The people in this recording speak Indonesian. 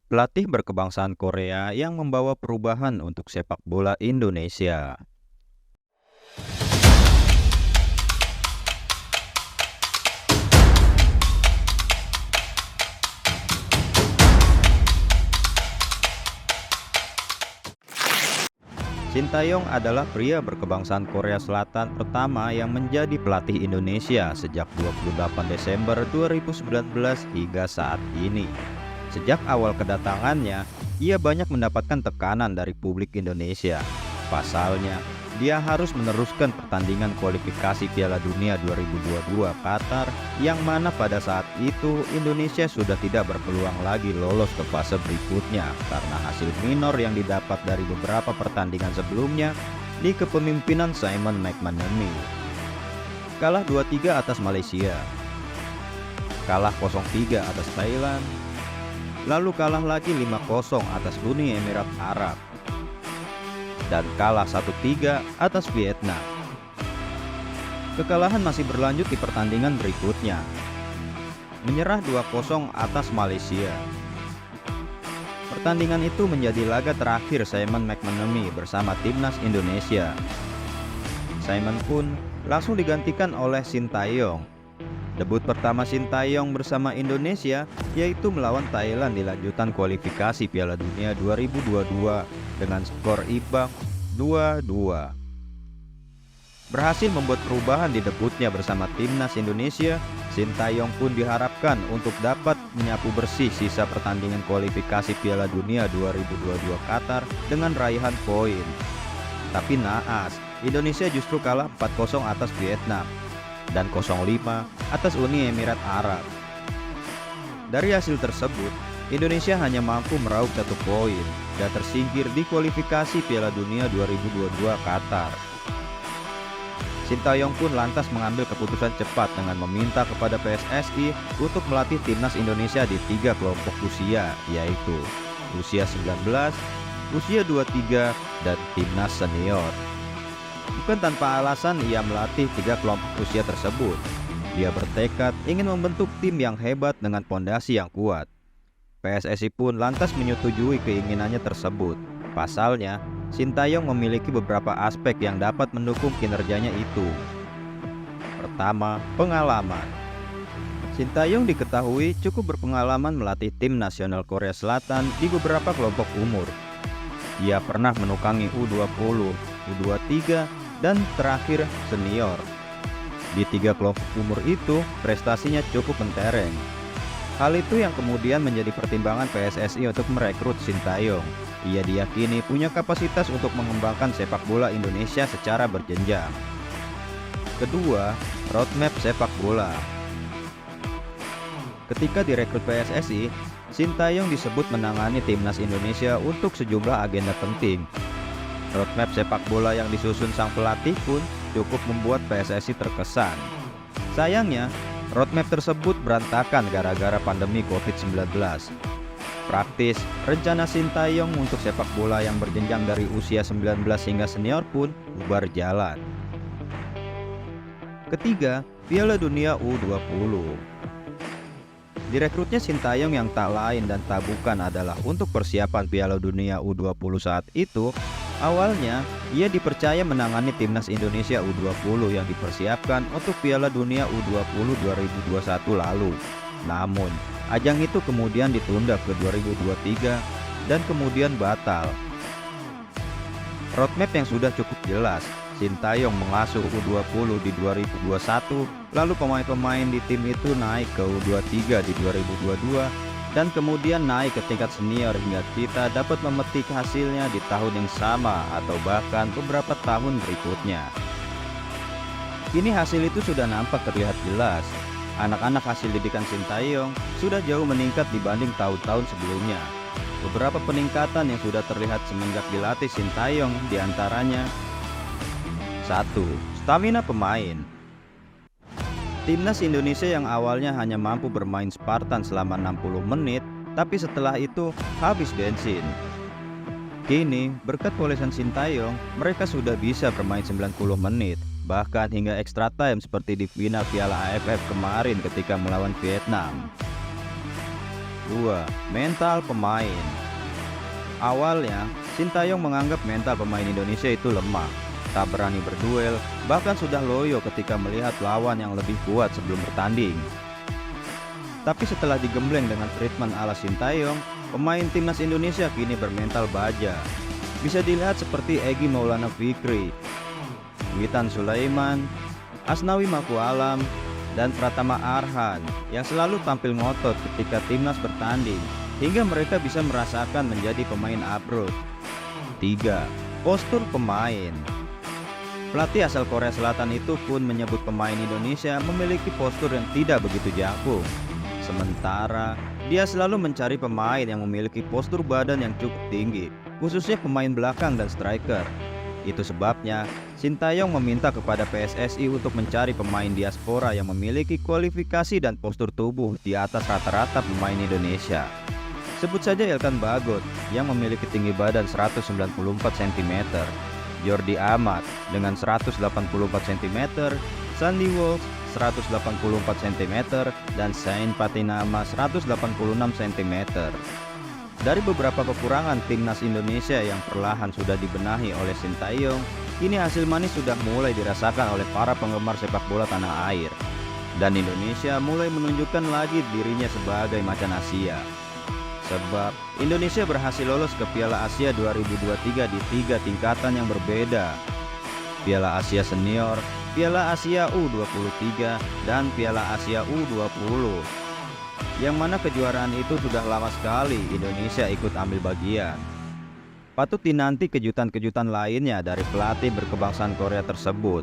Pelatih berkebangsaan Korea yang membawa perubahan untuk sepak bola Indonesia. Sintayong adalah pria berkebangsaan Korea Selatan pertama yang menjadi pelatih Indonesia sejak 28 Desember 2019 hingga saat ini. Sejak awal kedatangannya, ia banyak mendapatkan tekanan dari publik Indonesia. Pasalnya, dia harus meneruskan pertandingan kualifikasi Piala Dunia 2022 Qatar, yang mana pada saat itu Indonesia sudah tidak berpeluang lagi lolos ke fase berikutnya karena hasil minor yang didapat dari beberapa pertandingan sebelumnya di kepemimpinan Simon McManamy. Kalah 2-3 atas Malaysia, kalah 0-3 atas Thailand, lalu kalah lagi 5-0 atas Uni Emirat Arab, dan kalah 1-3 atas Vietnam. Kekalahan masih berlanjut di pertandingan berikutnya, menyerah 2-0 atas Malaysia. Pertandingan itu menjadi laga terakhir Simon McManamy bersama timnas Indonesia. Simon pun langsung digantikan oleh Sintayong. Debut pertama Sintayong bersama Indonesia yaitu melawan Thailand di lanjutan kualifikasi Piala Dunia 2022 dengan skor imbang 2-2. Berhasil membuat perubahan di debutnya bersama timnas Indonesia, Sintayong pun diharapkan untuk dapat menyapu bersih sisa pertandingan kualifikasi Piala Dunia 2022 Qatar dengan raihan poin. Tapi naas, Indonesia justru kalah 4-0 atas Vietnam dan 0-5 atas Uni Emirat Arab. Dari hasil tersebut, Indonesia hanya mampu meraup 1 poin dan tersingkir di kualifikasi Piala Dunia 2022 Qatar. Sintayong pun lantas mengambil keputusan cepat dengan meminta kepada PSSI untuk melatih timnas Indonesia di 3 kelompok usia, yaitu usia 19, usia 23, dan timnas senior. Bukan tanpa alasan ia melatih 3 kelompok usia tersebut. Dia bertekad ingin membentuk tim yang hebat dengan pondasi yang kuat. PSSI pun lantas menyetujui keinginannya tersebut. Pasalnya, Sintayong memiliki beberapa aspek yang dapat mendukung kinerjanya itu. Pertama, pengalaman. Sintayong diketahui cukup berpengalaman melatih tim nasional Korea Selatan di beberapa kelompok umur. Ia pernah menukangi U20, U23, dan terakhir senior. Di 3 kelompok umur itu, prestasinya cukup mentereng. Hal itu yang kemudian menjadi pertimbangan PSSI untuk merekrut Sintayong. Ia diyakini punya kapasitas untuk mengembangkan sepak bola Indonesia secara berjenjang. Kedua, roadmap sepak bola. Ketika direkrut PSSI, Sintayong disebut menangani timnas Indonesia untuk sejumlah agenda penting. Roadmap sepak bola yang disusun sang pelatih pun cukup membuat PSSI terkesan. Sayangnya, roadmap tersebut berantakan gara-gara pandemi COVID-19. Praktis, rencana Sintayong untuk sepak bola yang berjenjang dari usia 19 hingga senior pun bubar jalan. Ketiga, Piala Dunia U20. Direkrutnya Sintayong yang tak lain dan tak bukan adalah untuk persiapan Piala Dunia U20 saat itu. Awalnya, ia dipercaya menangani timnas Indonesia U20 yang dipersiapkan untuk Piala Dunia U20 2021 lalu. Namun, ajang itu kemudian ditunda ke 2023 dan kemudian batal. Roadmap yang sudah cukup jelas, Sintayong mengasuh U20 di 2021, lalu pemain-pemain di tim itu naik ke U23 di 2022, dan kemudian naik ke tingkat senior hingga kita dapat memetik hasilnya di tahun yang sama atau bahkan beberapa tahun berikutnya. Kini hasil itu sudah nampak terlihat jelas. Anak-anak hasil didikan Sintayong sudah jauh meningkat dibanding tahun-tahun sebelumnya. Beberapa peningkatan yang sudah terlihat semenjak dilatih Sintayong diantaranya: 1. Stamina pemain. Timnas Indonesia yang awalnya hanya mampu bermain Spartan selama 60 menit, tapi setelah itu habis bensin. Kini, berkat polesan Sintayong, mereka sudah bisa bermain 90 menit. Bahkan hingga extra time seperti di final Piala AFF kemarin ketika melawan Vietnam. 2. Mental pemain. Awalnya, Sintayong menganggap mental pemain Indonesia itu lemah, tak berani berduel, bahkan sudah loyo ketika melihat lawan yang lebih kuat sebelum bertanding. Tapi setelah digembleng dengan treatment ala Sintayong, pemain timnas Indonesia kini bermental baja. Bisa dilihat seperti Egy Maulana Fikri, Witan Sulaiman, Asnawi Mangkualam, dan Pratama Arhan yang selalu tampil ngotot ketika timnas bertanding, hingga mereka bisa merasakan menjadi pemain abroad. 3. Postur pemain. Pelatih asal Korea Selatan itu pun menyebut pemain Indonesia memiliki postur yang tidak begitu jangkung. Sementara, dia selalu mencari pemain yang memiliki postur badan yang cukup tinggi, khususnya pemain belakang dan striker. Itu sebabnya, Sintayong meminta kepada PSSI untuk mencari pemain diaspora yang memiliki kualifikasi dan postur tubuh di atas rata-rata pemain Indonesia. Sebut saja Elkan Bagot yang memiliki tinggi badan 194 cm, Jordi Amat dengan 184 cm, Sandy Walsh 184 cm, dan Sain Patinama 186 cm. Dari beberapa kekurangan timnas Indonesia yang perlahan sudah dibenahi oleh Sintayong, kini hasil manis sudah mulai dirasakan oleh para penggemar sepak bola tanah air. Dan Indonesia mulai menunjukkan lagi dirinya sebagai macan Asia. Sebab Indonesia berhasil lolos ke Piala Asia 2023 di 3 tingkatan yang berbeda. Piala Asia Senior, Piala Asia U23, dan Piala Asia U20. Yang mana kejuaraan itu sudah lama sekali Indonesia ikut ambil bagian. Patut dinanti kejutan-kejutan lainnya dari pelatih berkebangsaan Korea tersebut.